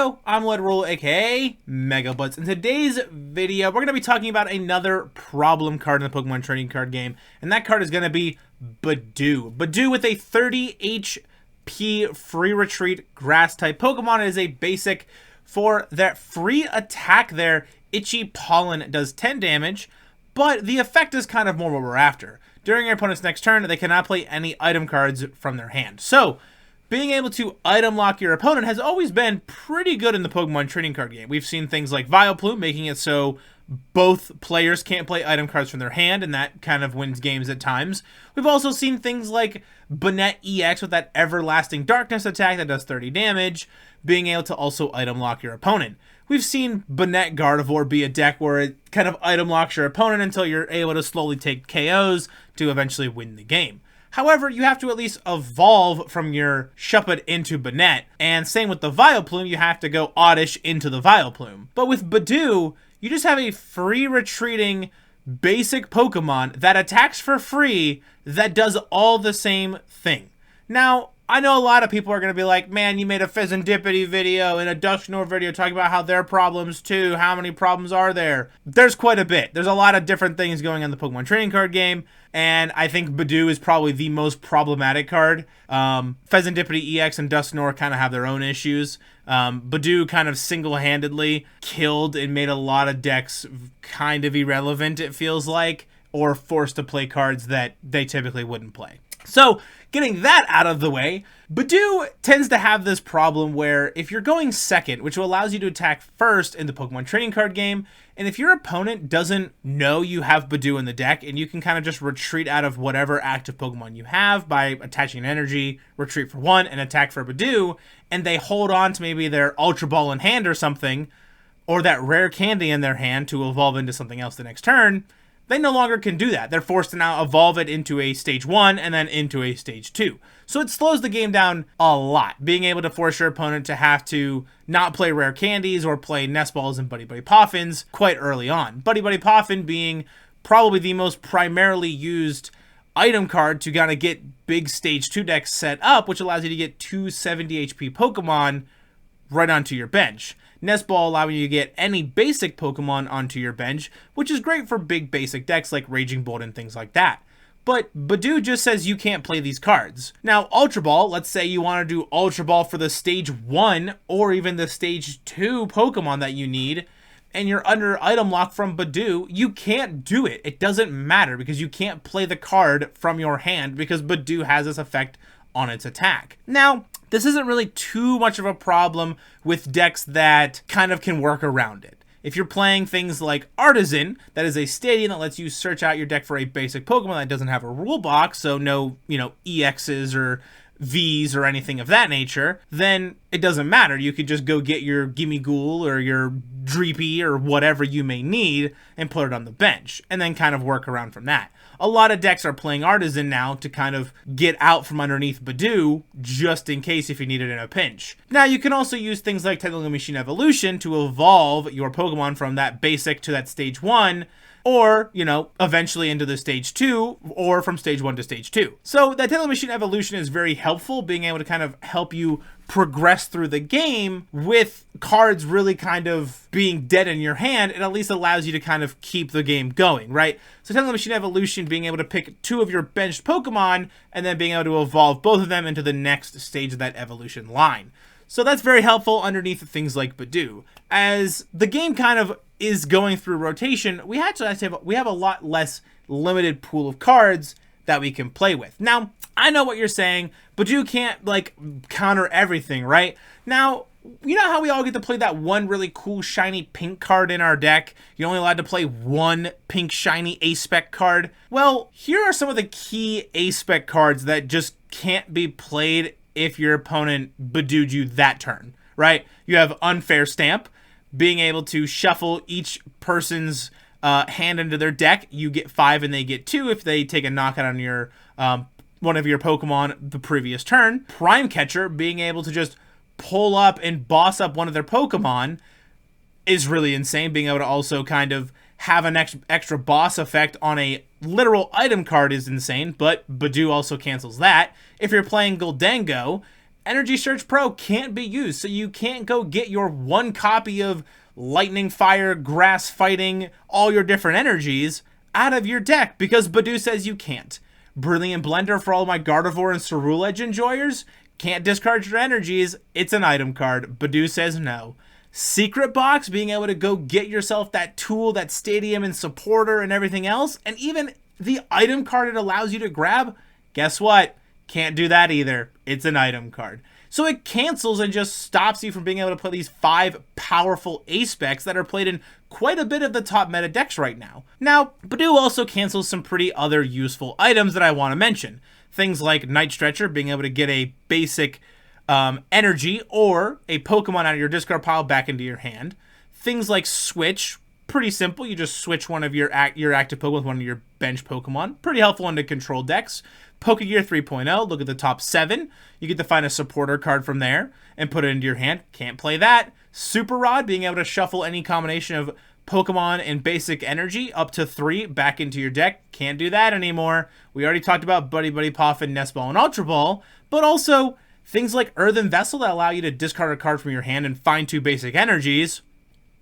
Yo, I'm Lloyd Ruhl, aka MegaBlitzz. In today's video, we're going to be talking about another problem card in the Pokemon trading card game, and that card is going to be Budew. Budew with a 30 HP free retreat grass type Pokemon. It is a basic for that free attack there. Itchy Pollen does 10 damage, but the effect is kind of more what we're after. During your opponent's next turn, they cannot play any item cards from their hand. So, being able to item lock your opponent has always been pretty good in the Pokemon trading card game. We've seen things like Vileplume making it so both players can't play item cards from their hand, and that kind of wins games at times. We've also seen things like Budew EX with that Everlasting Darkness attack that does 30 damage, being able to also item lock your opponent. We've seen Budew Gardevoir be a deck where it kind of item locks your opponent until you're able to slowly take KOs to eventually win the game. However, you have to at least evolve from your Shuppet into Budew, and same with the Vileplume, you have to go Oddish into the Vileplume. But with Budew, you just have a free retreating basic Pokemon that attacks for free that does all the same thing. Now, I know a lot of people are going to be like, man, you made a Pheasantipity video and a Dusknoir video talking about how there are problems too. How many problems are there? There's quite a bit. There's a lot of different things going on in the Pokemon trading card game, and I think Budew is probably the most problematic card. Pheasantipity EX and Dusknoir kind of have their own issues. Budew kind of single-handedly killed and made a lot of decks kind of irrelevant, it feels like, or forced to play cards that they typically wouldn't play. So, getting that out of the way, Budew tends to have this problem where if you're going second, which allows you to attack first in the Pokemon trading card game, and if your opponent doesn't know you have Budew in the deck, and you can kind of just retreat out of whatever active Pokemon you have by attaching an energy, retreat for one, and attack for Budew, and they hold on to maybe their Ultra Ball in hand or something, or that rare candy in their hand to evolve into something else the next turn, they no longer can do that. They're forced to now evolve it into a stage 1 and then into a stage 2. So it slows the game down a lot, being able to force your opponent to have to not play rare candies or play Nest Balls and Buddy Buddy Poffins quite early on. Buddy Buddy Poffin being probably the most primarily used item card to kind of get big stage 2 decks set up, which allows you to get 2 70 HP Pokemon right onto your bench. Nest Ball allowing you to get any basic Pokemon onto your bench, which is great for big basic decks like Raging Bolt and things like that. But Budew just says you can't play these cards. Now, Ultra Ball, let's say you want to do Ultra Ball for the stage 1 or even the stage 2 Pokemon that you need, and you're under item lock from Budew, you can't do it. It doesn't matter because you can't play the card from your hand because Budew has this effect on its attack. Now, this isn't really too much of a problem with decks that kind of can work around it. If you're playing things like Artisan, that is a stadium that lets you search out your deck for a basic Pokemon that doesn't have a rule box, so no, EXs or Vs or anything of that nature, then it doesn't matter. You could just go get your Gimmighoul or your Dreepy or whatever you may need and put it on the bench, and then kind of work around from that. A lot of decks are playing Artisan now to kind of get out from underneath Budew, just in case if you need it in a pinch. Now, you can also use things like Technical Machine Evolution to evolve your Pokemon from that basic to that stage 1, or, eventually into the stage 2, or from stage 1 to stage 2. So that Technical Machine Evolution is very helpful, being able to kind of help you progress through the game with cards really kind of being dead in your hand. It at least allows you to kind of keep the game going, right? So Technical Machine Evolution, being able to pick 2 of your benched Pokemon, and then being able to evolve both of them into the next stage of that evolution line. So that's very helpful underneath things like Budew. As the game kind of is going through rotation, we have a lot less limited pool of cards that we can play with. Now, I know what you're saying, Budew can't, counter everything, right? Now, you know how we all get to play that one really cool shiny pink card in our deck? You're only allowed to play one pink shiny A-Spec card? Well, here are some of the key A-Spec cards that just can't be played if your opponent Budewed you that turn, right? You have Unfair Stamp, being able to shuffle each person's hand into their deck. You get 5 and they get 2 if they take a knockout on your one of your Pokemon the previous turn. Prime Catcher, being able to just pull up and boss up one of their Pokemon is really insane. Being able to also kind of have an extra boss effect on a literal item card is insane, but Budew also cancels that. If you're playing Goldango, Energy Surge Pro can't be used, so you can't go get your one copy of Lightning, Fire, Grass Fighting, all your different energies out of your deck because Budew says you can't. Brilliant Blender for all my Gardevoir and Ruhl Edge enjoyers, can't discard your energies, it's an item card. Budew says no. Secret Box, being able to go get yourself that tool, that stadium and supporter and everything else, and even the item card it allows you to grab, guess what? Can't do that either. It's an item card. So it cancels and just stops you from being able to play these 5 powerful ace specs that are played in quite a bit of the top meta decks right now. Now, Budew also cancels some pretty other useful items that I want to mention. Things like Night Stretcher, being able to get a basic energy or a Pokemon out of your discard pile back into your hand. Things like Switch, pretty simple. You just switch one of your active Pokemon with one of your bench Pokemon. Pretty helpful into control decks. Pokegear 3.0, look at the top 7. You get to find a supporter card from there and put it into your hand. Can't play that. Super Rod, being able to shuffle any combination of Pokemon and basic energy up to 3 back into your deck. Can't do that anymore. We already talked about Buddy Buddy Poffin, Nest Ball, and Ultra Ball, but also things like Earthen Vessel that allow you to discard a card from your hand and find 2 basic energies,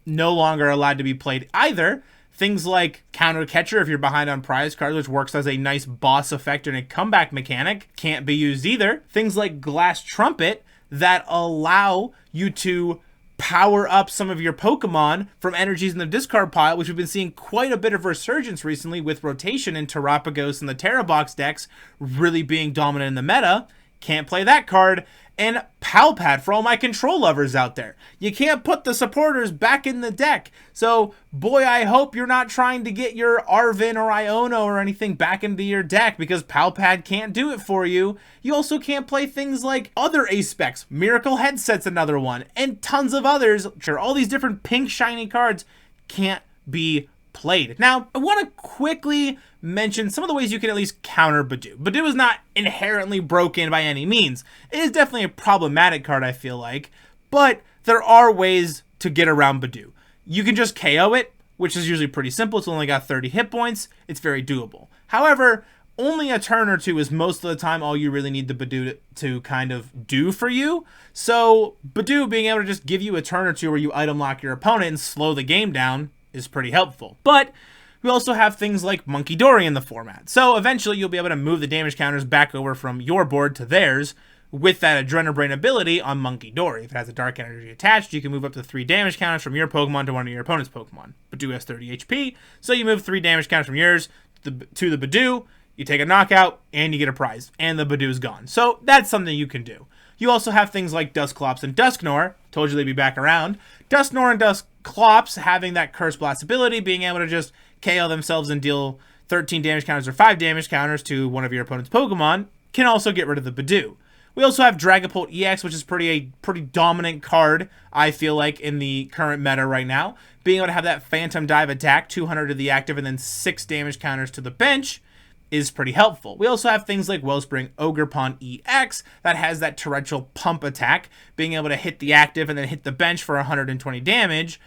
no longer allowed to be played either. Things like Counter Catcher if you're behind on prize cards, which works as a nice boss effect and a comeback mechanic, can't be used either. Things like Glass Trumpet that allow you to power up some of your Pokemon from energies in the discard pile, which we've been seeing quite a bit of resurgence recently with rotation in Terrapagos and the Terra Box decks really being dominant in the meta. Can't play that card. And Pal Pad for all my control lovers out there. You can't put the supporters back in the deck. So, boy, I hope you're not trying to get your Arvin or Iono or anything back into your deck because Pal Pad can't do it for you. You also can't play things like other ace specs. Miracle Headset's another one. And tons of others. Sure, all these different pink shiny cards can't be played. Now, I want to quickly mention some of the ways you can at least counter Budew. Budew is not inherently broken by any means. It is definitely a problematic card, I feel like, but there are ways to get around Budew. You can just KO it, which is usually pretty simple. It's only got 30 hit points. It's very doable. However, only a turn or 2 is most of the time all you really need the Budew to kind of do for you. So Budew being able to just give you a turn or 2 where you item lock your opponent and slow the game down is pretty helpful. But we also have things like Monkey Dory in the format. So eventually you'll be able to move the damage counters back over from your board to theirs with that Adrenabrain ability on Monkey Dory. If it has a Dark Energy attached, you can move up to 3 damage counters from your Pokemon to one of your opponent's Pokemon. Budew has 30 HP, so you move 3 damage counters from yours to the Budew, you take a knockout, and you get a prize, and the Budew is gone. So that's something you can do. You also have things like Dusclops and Dusknoir. Told you they'd be back around. Dusknoir and Dusclops having that Curse Blast ability, being able to just KO themselves and deal 13 damage counters or 5 damage counters to one of your opponent's Pokemon, can also get rid of the Budew. We also have Dragapult EX, which is a pretty dominant card, I feel like, in the current meta right now. Being able to have that Phantom Dive attack, 200 to the active, and then 6 damage counters to the bench is pretty helpful. We also have things like Wellspring Ogerpon EX that has that Torrential Pump attack. Being able to hit the active and then hit the bench for 120 damage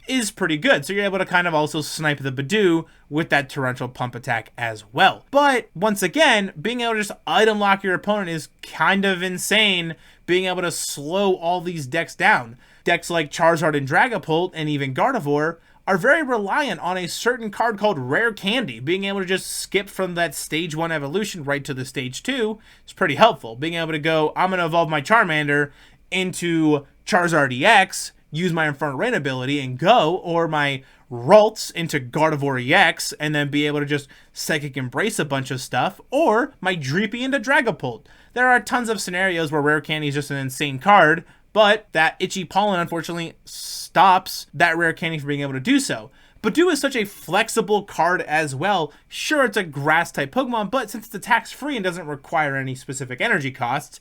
is pretty good. So you're able to kind of also snipe the Budew with that Torrential Pump attack as well. But once again, being able to just item lock your opponent is kind of insane, being able to slow all these decks down. Decks like Charizard and Dragapult and even Gardevoir are very reliant on a certain card called Rare Candy. Being able to just skip from that stage 1 evolution right to the stage 2 is pretty helpful. Being able to go, I'm going to evolve my Charmander into Charizard EX, use my Infernal Rain ability and go, or my Ralts into Gardevoir EX and then be able to just Psychic Embrace a bunch of stuff, or my Dreepy into Dragapult. There are tons of scenarios where Rare Candy is just an insane card, but that Itchy Pollen unfortunately stops that Rare Candy from being able to do so. Budew is such a flexible card as well. Sure, it's a grass type Pokemon, but since it's attacks free and doesn't require any specific energy costs,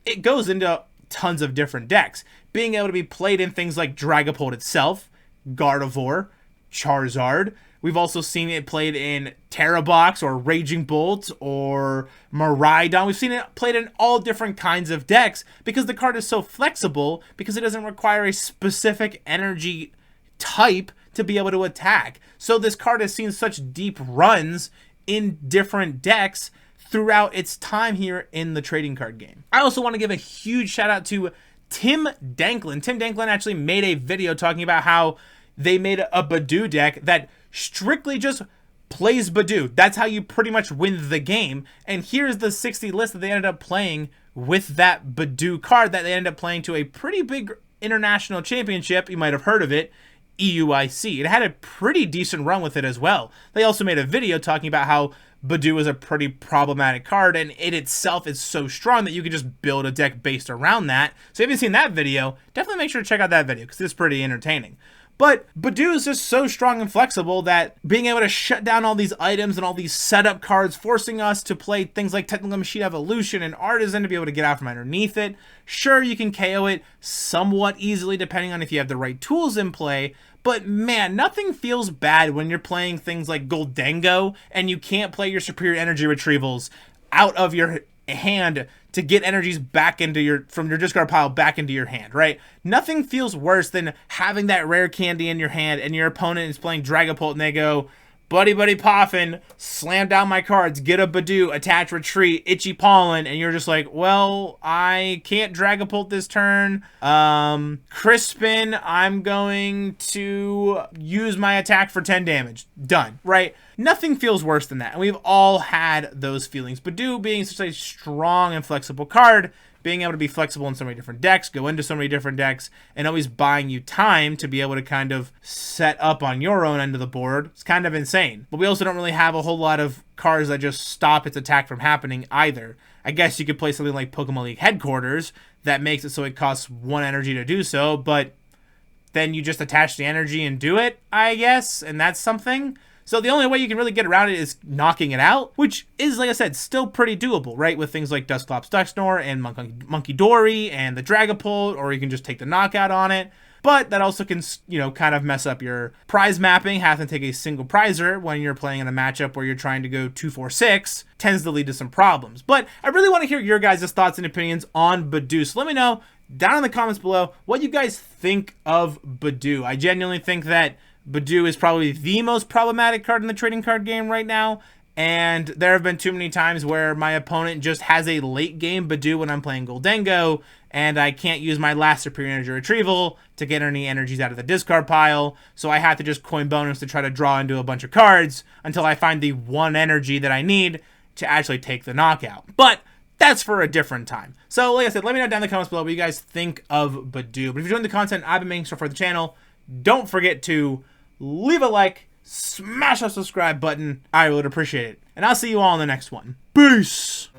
it goes into tons of different decks. Being able to be played in things like Dragapult itself, Gardevoir, Charizard. We've also seen it played in Terra Box or Raging Bolt or Miraidon. We've seen it played in all different kinds of decks because the card is so flexible, because it doesn't require a specific energy type to be able to attack. So this card has seen such deep runs in different decks throughout its time here in the trading card game. I also want to give a huge shout out to Tim Danklin. Tim Danklin actually made a video talking about how they made a Budew deck that strictly just plays Budew. That's how you pretty much win the game. And here's the 60 list that they ended up playing with that Budew card that they ended up playing to a pretty big international championship. You might have heard of it, EUIC. It had a pretty decent run with it as well. They also made a video talking about how Budew is a pretty problematic card, and it itself is so strong that you can just build a deck based around that. So if you haven't seen that video, definitely make sure to check out that video because it's pretty entertaining. But Budew is just so strong and flexible that being able to shut down all these items and all these setup cards, forcing us to play things like Technical Machine Evolution and Artisan to be able to get out from underneath it. Sure, you can KO it somewhat easily depending on if you have the right tools in play, but man, nothing feels bad when you're playing things like Goldengo and you can't play your superior energy retrievals out of your hand to get energies back into from your discard pile back into your hand, right? Nothing feels worse than having that rare candy in your hand and your opponent is playing Dragapult and they go, buddy poffin, slam down my cards, get a Budew, attach, retreat, itchy pollen, and you're just like, well, I can't Dragapult this turn. Crispin, I'm going to use my attack for 10 damage. Done, right? Nothing feels worse than that, and we've all had those feelings. Budew being such a strong and flexible card, being able to be flexible in so many different decks, go into so many different decks, and always buying you time to be able to kind of set up on your own end of the board. It's kind of insane. But we also don't really have a whole lot of cards that just stop its attack from happening either. I guess you could play something like Pokemon League Headquarters that makes it so it costs 1 energy to do so, but then you just attach the energy and do it, I guess, and that's something. So the only way you can really get around it is knocking it out, which is, like I said, still pretty doable, right? With things like Dusclops Ducksnore and Monkey Dory and the Dragapult, or you can just take the knockout on it. But that also can, you know, kind of mess up your prize mapping. Having to take a single prizer when you're playing in a matchup where you're trying to go 2-4-6 tends to lead to some problems. But I really want to hear your guys' thoughts and opinions on Budew. So let me know down in the comments below what you guys think of Budew. I genuinely think that Budew is probably the most problematic card in the trading card game right now, and there have been too many times where my opponent just has a late game Budew when I'm playing Goldengo, and I can't use my last superior energy retrieval to get any energies out of the discard pile, so I have to just coin bonus to try to draw into a bunch of cards until I find the 1 energy that I need to actually take the knockout. But that's for a different time. So like I said, let me know down in the comments below what you guys think of Budew. But if you're enjoying the content I've been making for the channel, don't forget to leave a like, smash that subscribe button. I would appreciate it. And I'll see you all in the next one. Peace!